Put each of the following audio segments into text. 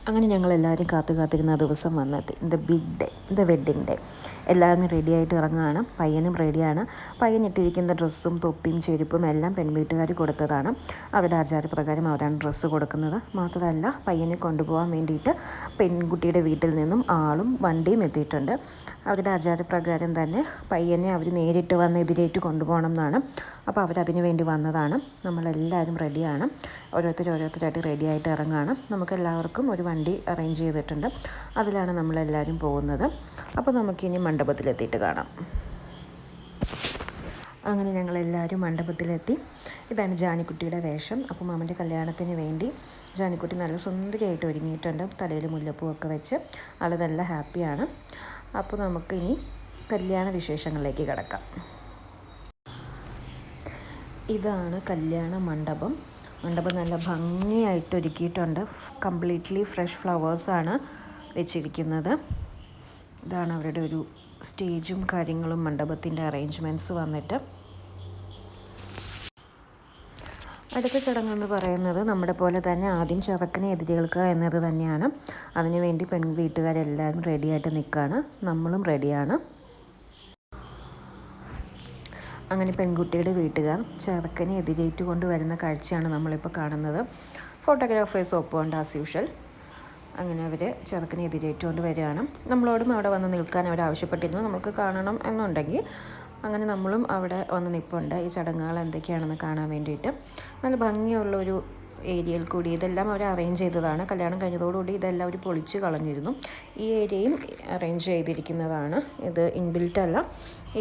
അങ്ങനെ ഞങ്ങളെല്ലാവരും കാത്തിരുന്ന ആ ദിവസം വന്നെത്തി. Big day, wedding day. എല്ലാവരും റെഡിയായിട്ട് ഇറങ്ങുകയാണ്. പയ്യനും റെഡിയാണ്. പയ്യൻ ഇട്ടിരിക്കുന്ന ഡ്രസ്സും തൊപ്പിയും ചെരുപ്പും എല്ലാം പെൺവീട്ടുകാർ കൊടുത്തതാണ്. അവരുടെ ആചാരപ്രകാരം അവരാണ് ഡ്രസ്സ് കൊടുക്കുന്നത്. മാത്രമല്ല പയ്യനെ കൊണ്ടുപോകാൻ വേണ്ടിയിട്ട് പെൺകുട്ടിയുടെ വീട്ടിൽ നിന്നും ആളും വണ്ടിയും എത്തിയിട്ടുണ്ട്. അവരുടെ ആചാരപ്രകാരം തന്നെ പയ്യനെ അവർ നേരിട്ട് വന്ന് എതിരേറ്റ് കൊണ്ടുപോകണം എന്നാണ്. അപ്പോൾ അവരതിന് വേണ്ടി വന്നതാണ്. നമ്മളെല്ലാവരും റെഡിയാണ്. ഓരോരുത്തരായിട്ട് റെഡിയായിട്ട് ഇറങ്ങുകയാണ്. നമുക്കെല്ലാവർക്കും ഒരു വണ്ടി അറേഞ്ച് ചെയ്തിട്ടുണ്ട്. അതിലാണ് നമ്മളെല്ലാവരും പോകുന്നത്. അപ്പോൾ നമുക്കിനി മണ്ഡപത്തിലെത്തിയിട്ട് കാണാം. അങ്ങനെ ഞങ്ങളെല്ലാവരും മണ്ഡപത്തിലെത്തി. ഇതാണ് ജാനിക്കുട്ടിയുടെ വേഷം. അപ്പോൾ മാമൻ്റെ കല്യാണത്തിന് വേണ്ടി ജാനിക്കുട്ടി നല്ല സുന്ദരിയായിട്ട് ഒരുങ്ങിയിട്ടുണ്ട്. തലയിൽ മുല്ലപ്പൂവൊക്കെ വെച്ച് ആൾ നല്ല ഹാപ്പിയാണ്. അപ്പോൾ നമുക്കിനി കല്യാണ വിശേഷങ്ങളിലേക്ക് കിടക്കാം. ഇതാണ് കല്യാണ മണ്ഡപം. നല്ല ഭംഗിയായിട്ട് ഒരുക്കിയിട്ടുണ്ട്. കംപ്ലീറ്റ്ലി ഫ്രഷ് ഫ്ലവേഴ്സാണ് വെച്ചിരിക്കുന്നത്. ഇതാണ് അവരുടെ ഒരു സ്റ്റേജും കാര്യങ്ങളും മണ്ഡപത്തിൻ്റെ അറേഞ്ച്മെൻറ്റ്സ് വന്നിട്ട്. അടുത്ത ചടങ്ങെന്ന് പറയുന്നത് നമ്മുടെ പോലെ തന്നെ ആദ്യം ചെറുക്കനെ എതിരേൽക്കുക എന്നത് തന്നെയാണ്. അതിനുവേണ്ടി വീട്ടുകാരെല്ലാവരും റെഡിയായിട്ട് നിൽക്കുകയാണ്. നമ്മളും റെഡിയാണ്. അങ്ങനെ പെൺകുട്ടിയുടെ വീട്ടുകാർ ചെറുക്കനെ എതിരേറ്റ് കൊണ്ടുവരുന്ന കാഴ്ചയാണ് നമ്മളിപ്പോൾ കാണുന്നത്. ഫോട്ടോഗ്രാഫേഴ്സ് ഒപ്പമുണ്ട് ആസ് യൂഷ്വൽ. അങ്ങനെ അവർ ചെറുക്കനെ എതിരേറ്റുകൊണ്ട് വരികയാണ്. നമ്മളോടും അവിടെ വന്ന് നിൽക്കാൻ അവർ ആവശ്യപ്പെട്ടിരുന്നു. നമുക്ക് കാണണം എന്നുണ്ടെങ്കിൽ അങ്ങനെ നമ്മളും അവിടെ വന്ന് നിൽപ്പുണ്ട്. ഈ ചടങ്ങുകൾ എന്തൊക്കെയാണെന്ന് കാണാൻ വേണ്ടിയിട്ട്. നല്ല ഭംഗിയുള്ളൊരു ഏരിയയിൽ കൂടി ഇതെല്ലാം അവർ അറേഞ്ച് ചെയ്തതാണ്. കല്യാണം കഴിഞ്ഞതോടുകൂടി ഇതെല്ലാം അവർ പൊളിച്ച് കളഞ്ഞിരുന്നു. ഈ ഏരിയയും അറേഞ്ച് ചെയ്തിരിക്കുന്നതാണ്. ഇത് ഇൻബിൽറ്റ് അല്ല.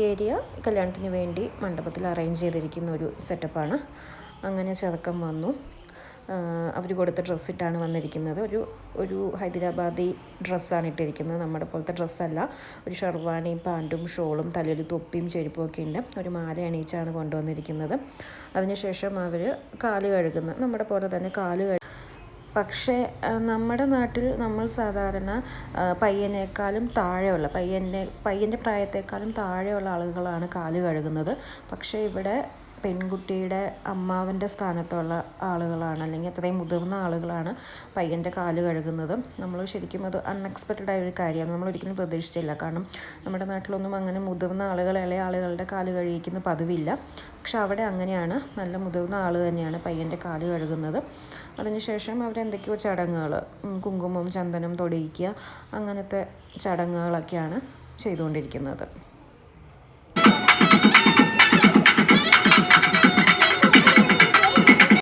ഏരിയ കല്യാണത്തിന് വേണ്ടി മണ്ഡപത്തിൽ അറേഞ്ച് ചെയ്തിരിക്കുന്ന ഒരു സെറ്റപ്പാണ്. അങ്ങനെ ചെറുക്കം വന്നു. അവർ കൊടുത്ത ഡ്രസ്സിട്ടാണ് വന്നിരിക്കുന്നത്. ഒരു ഹൈദരാബാദി ഡ്രസ്സാണ് ഇട്ടിരിക്കുന്നത്. നമ്മുടെ പോലത്തെ ഡ്രസ്സല്ല. ഒരു ഷെർവാണിയും പാൻറ്റും ഷോളും തലയിൽ തൊപ്പിയും ചെരുപ്പും ഒക്കെ ഉണ്ട്. ഒരു മാല അണിയിച്ചാണ് കൊണ്ടുവന്നിരിക്കുന്നത്. അതിനുശേഷം അവർ കാല് കഴുകുന്ന നമ്മുടെ പോലെ തന്നെ പക്ഷേ നമ്മുടെ നാട്ടിൽ നമ്മൾ സാധാരണ പയ്യനേക്കാളും താഴെയുള്ള പയ്യൻ്റെ പ്രായത്തേക്കാളും താഴെയുള്ള ആളുകളാണ് കാല് കഴുകുന്നത്. പക്ഷേ ഇവിടെ പെൺകുട്ടിയുടെ അമ്മാവൻ്റെ സ്ഥാനത്തുള്ള ആളുകളാണ്, അല്ലെങ്കിൽ അത്രയും മുതിർന്ന ആളുകളാണ് പയ്യൻ്റെ കാല് കഴുകുന്നത്. നമ്മൾ ശരിക്കും അത് അൺഎക്സ്പെക്റ്റഡ് ആയ ഒരു കാര്യമാണ്. നമ്മൾ ഒരിക്കലും പ്രതീക്ഷിച്ചില്ല. കാരണം നമ്മുടെ നാട്ടിലൊന്നും അങ്ങനെ മുതിർന്ന ആളുകൾ ഇളയ ആളുകളുടെ കാല് കഴുകിക്കുന്ന പതിവില്ല. പക്ഷെ അവിടെ അങ്ങനെയാണ്. നല്ല മുതിർന്ന ആൾ തന്നെയാണ് പയ്യൻ്റെ കാല് കഴുകുന്നത്. അതിനുശേഷം അവരെന്തൊക്കെയോ ചടങ്ങുകൾ, കുങ്കുമം ചന്ദനം തൊടിയിക്കുക, അങ്ങനത്തെ ചടങ്ങുകളൊക്കെയാണ് ചെയ്തുകൊണ്ടിരിക്കുന്നത്.